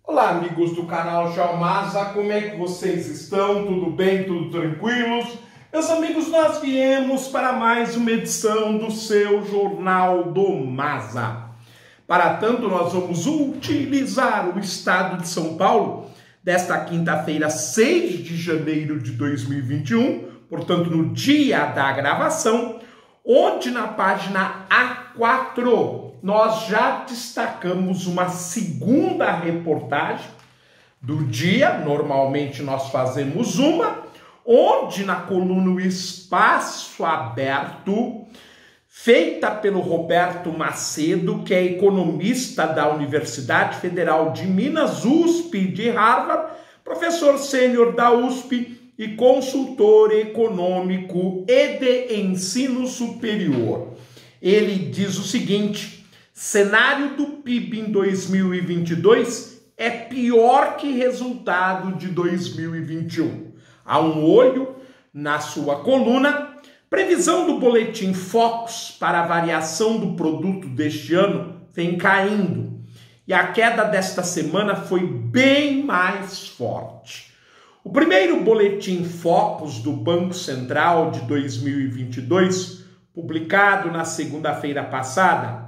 Olá, amigos do canal Jalmasa, como é que vocês estão? Tudo bem? Tudo tranquilos? Meus amigos, nós viemos para mais uma edição do seu Jornal do Masa. Para tanto, nós vamos utilizar o estado de São Paulo desta quinta-feira, 6 de janeiro de 2021, portanto, no dia da gravação, onde na página A4 nós já destacamos uma segunda reportagem do dia. Normalmente nós fazemos uma, onde na coluna O Espaço Aberto, feita pelo Roberto Macedo, que é economista da Universidade Federal de Minas, USP de Harvard, professor sênior da USP e consultor econômico e de ensino superior. Ele diz o seguinte: cenário do PIB em 2022 é pior que resultado de 2021. Há um olho na sua coluna. Previsão do boletim Focus para a variação do produto deste ano vem caindo. E a queda desta semana foi bem mais forte. O primeiro boletim Focus do Banco Central de 2022, publicado na segunda-feira passada,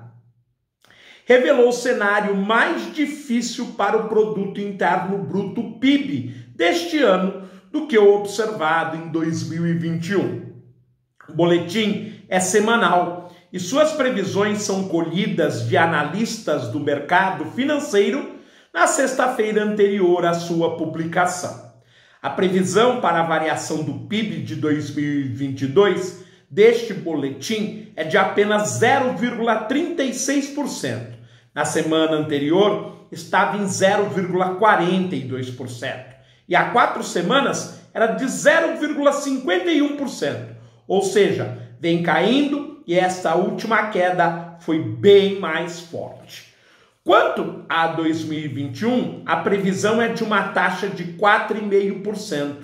revelou o cenário mais difícil para o Produto Interno Bruto PIB deste ano do que o observado em 2021. O boletim é semanal e suas previsões são colhidas de analistas do mercado financeiro na sexta-feira anterior à sua publicação. A previsão para a variação do PIB de 2022 deste boletim é de apenas 0,36%. Na semana anterior estava em 0,42%. E há 4 semanas era de 0,51%. Ou seja, vem caindo e esta última queda foi bem mais forte. Quanto a 2021, a previsão é de uma taxa de 4,5%,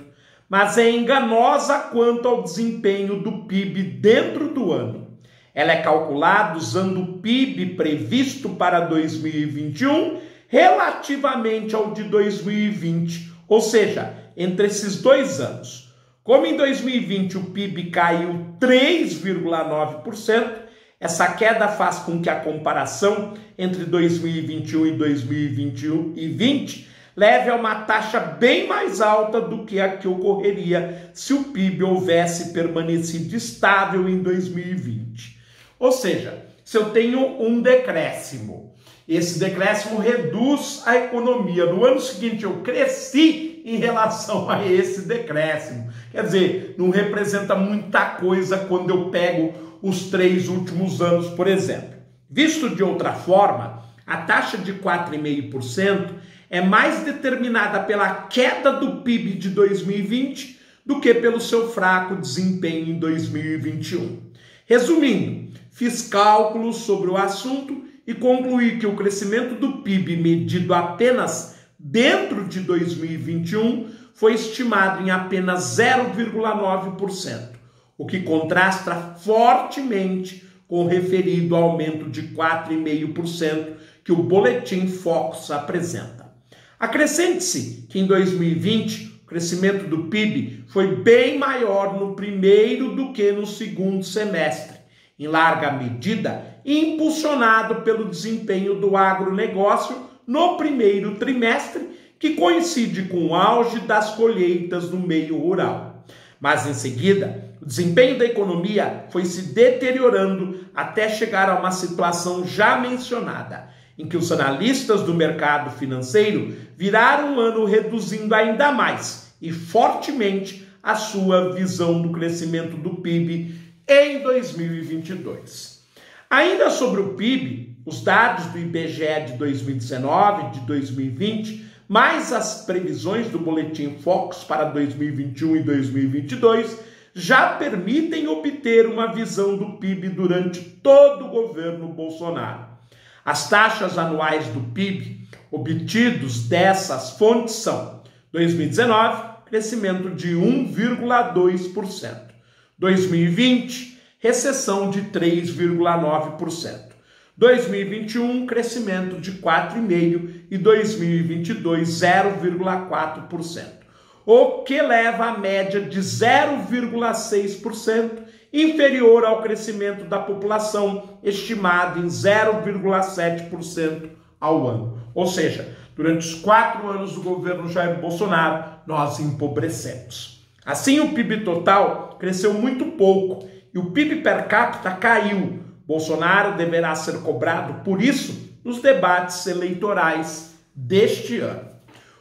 mas é enganosa quanto ao desempenho do PIB dentro do ano. Ela é calculada usando o PIB previsto para 2021 relativamente ao de 2020, ou seja, entre esses 2 anos. Como em 2020 o PIB caiu 3,9%, essa queda faz com que a comparação entre 2021 e 2020 leve a uma taxa bem mais alta do que a que ocorreria se o PIB houvesse permanecido estável em 2020. Ou seja, se eu tenho um decréscimo, esse decréscimo reduz a economia. No ano seguinte eu cresci em relação a esse decréscimo. Quer dizer, não representa muita coisa quando eu pego os 3 últimos anos, por exemplo. Visto de outra forma, a taxa de 4,5% é mais determinada pela queda do PIB de 2020 do que pelo seu fraco desempenho em 2021. Resumindo, fiz cálculos sobre o assunto e concluí que o crescimento do PIB medido apenas dentro de 2021 foi estimado em apenas 0,9%, o que contrasta fortemente com o referido aumento de 4,5% que o boletim Focus apresenta. Acrescente-se que em 2020 o crescimento do PIB foi bem maior no primeiro do que no segundo semestre, em larga medida impulsionado pelo desempenho do agronegócio no primeiro trimestre, que coincide com o auge das colheitas no meio rural. Mas em seguida, o desempenho da economia foi se deteriorando até chegar a uma situação já mencionada, em que os analistas do mercado financeiro viraram o ano reduzindo ainda mais e fortemente a sua visão do crescimento do PIB em 2022. Ainda sobre o PIB, os dados do IBGE de 2019 e de 2020, mais as previsões do boletim Focus para 2021 e 2022, já permitem obter uma visão do PIB durante todo o governo Bolsonaro. As taxas anuais do PIB obtidos dessas fontes são: 2019, crescimento de 1,2%. 2020, recessão de 3,9%. 2021, crescimento de 4,5% e 2022, 0,4%, o que leva a média de 0,6%, inferior ao crescimento da população, estimado em 0,7% ao ano. Ou seja, durante os 4 anos do governo Jair Bolsonaro, nós empobrecemos. Assim, o PIB total cresceu muito pouco e o PIB per capita caiu. Bolsonaro deverá ser cobrado por isso nos debates eleitorais deste ano.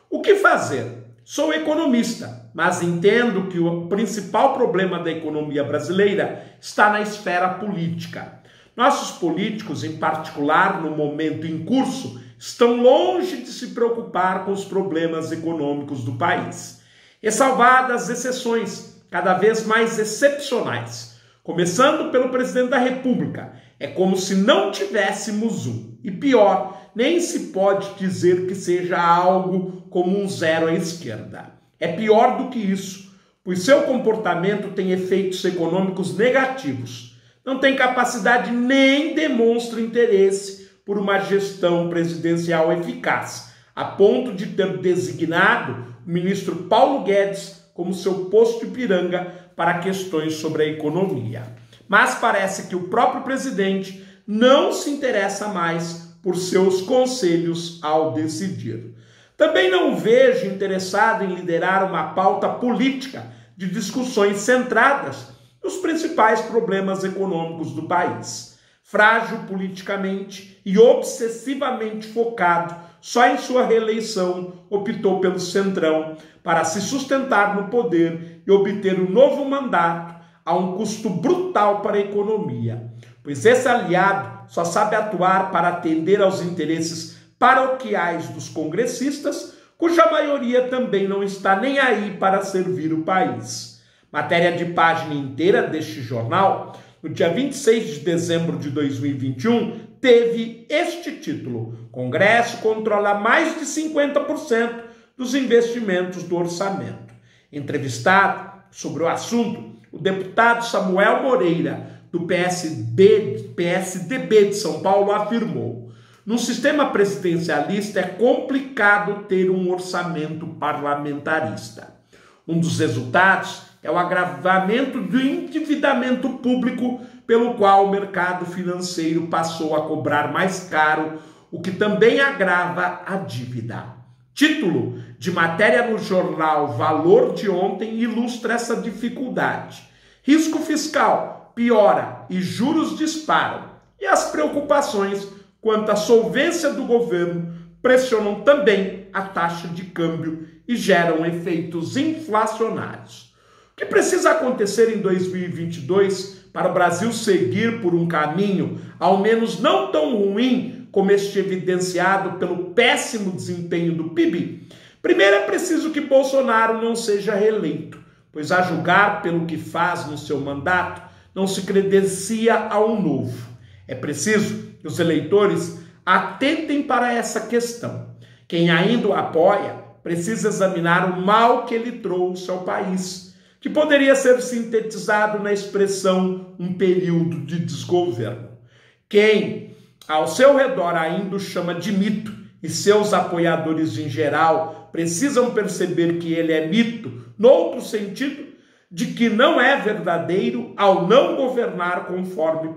O que fazer? Sou economista, mas entendo que o principal problema da economia brasileira está na esfera política. Nossos políticos, em particular no momento em curso, estão longe de se preocupar com os problemas econômicos do país. Ressalvadas exceções, cada vez mais excepcionais, começando pelo presidente da República, é como se não tivéssemos um. E pior, nem se pode dizer que seja algo como um zero à esquerda. É pior do que isso, pois seu comportamento tem efeitos econômicos negativos. Não tem capacidade nem demonstra interesse por uma gestão presidencial eficaz, a ponto de ter designado o ministro Paulo Guedes como seu posto Ipiranga para questões sobre a economia. Mas parece que o próprio presidente não se interessa mais por seus conselhos ao decidir. Também não vejo interessado em liderar uma pauta política de discussões centradas nos principais problemas econômicos do país. Frágil politicamente e obsessivamente focado só em sua reeleição, optou pelo Centrão para se sustentar no poder e obter um novo mandato a um custo brutal para a economia, pois esse aliado só sabe atuar para atender aos interesses paroquiais dos congressistas, cuja maioria também não está nem aí para servir o país. Matéria de página inteira deste jornal, no dia 26 de dezembro de 2021, teve este título: Congresso controla mais de 50% dos investimentos do orçamento. Entrevistado sobre o assunto, o deputado Samuel Moreira, do PSDB de São Paulo, afirmou: no sistema presidencialista é complicado ter um orçamento parlamentarista. Um dos resultados é o agravamento do endividamento público, pelo qual o mercado financeiro passou a cobrar mais caro, o que também agrava a dívida. Título de matéria no jornal Valor de ontem ilustra essa dificuldade. Risco fiscal piora e juros disparam. E as preocupações quanto à solvência do governo pressionam também a taxa de câmbio e geram efeitos inflacionários. O que precisa acontecer em 2022 para o Brasil seguir por um caminho, ao menos não tão ruim como este evidenciado pelo péssimo desempenho do PIB? Primeiro, é preciso que Bolsonaro não seja reeleito, pois a julgar pelo que faz no seu mandato, não se credencia a um novo. É preciso que os eleitores atentem para essa questão. Quem ainda o apoia precisa examinar o mal que ele trouxe ao país, que poderia ser sintetizado na expressão um período de desgoverno. Quem ao seu redor ainda o chama de mito e seus apoiadores em geral precisam perceber que ele é mito, noutro sentido, de que não é verdadeiro ao não governar conforme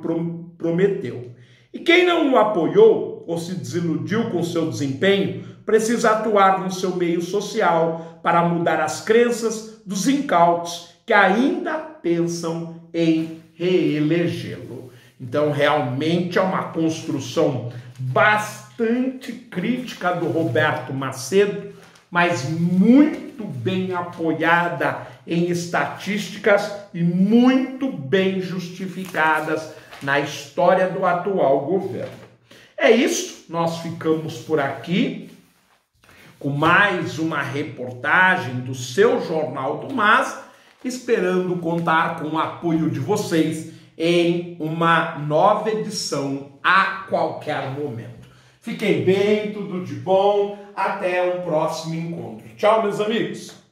prometeu. E quem não o apoiou ou se desiludiu com seu desempenho precisa atuar no seu meio social para mudar as crenças dos incautos que ainda pensam em reelegê-lo. Então, realmente é uma construção bastante crítica do Roberto Macedo, mas muito bem apoiada em estatísticas e muito bem justificadas na história do atual governo. É isso, nós ficamos por aqui com mais uma reportagem do seu Jornal do MAS, esperando contar com o apoio de vocês em uma nova edição a qualquer momento. Fiquem bem, tudo de bom, até um próximo encontro. Tchau, meus amigos!